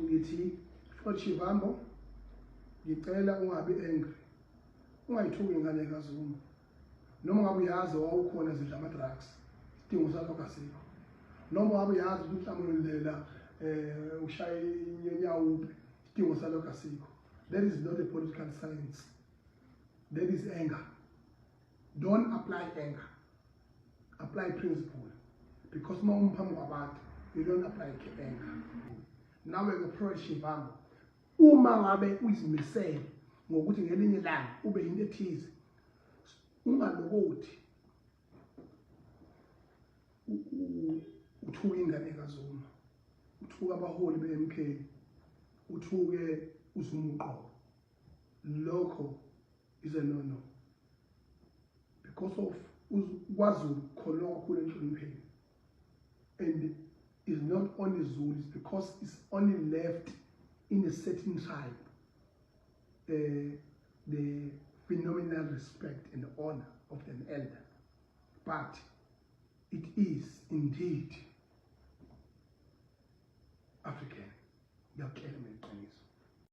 ngithi Lord Shivambo ngicela ungabi angry, ungayithuki ingane kaZuma, noma ngabe uyazi wawukhona zidla ama drugs, idingo salokho asikho, noma ngabe uyazi ukuthi mhlawumbe ushaye inyawo, idingo salokho asikho. That is not a political science. That is anger. Don't apply anger. Apply principle. Because you don't apply anger. Now we're going to approach Shivambo. Uma ngabe uyizimisele ngokuthi ngelinye ilanga ube yinto ethize, ungalokothi uthuke ingane kaZuma, uthuke abaholi be-MK, uthuke uZuma uqobo. Lokho is a no-no. Because of KwaZulu khona kakhulu enhlonipheni. And it's not only Zulu, it's because it's only left in a certain tribe the phenomenal respect and honor of an elder. But it is indeed African.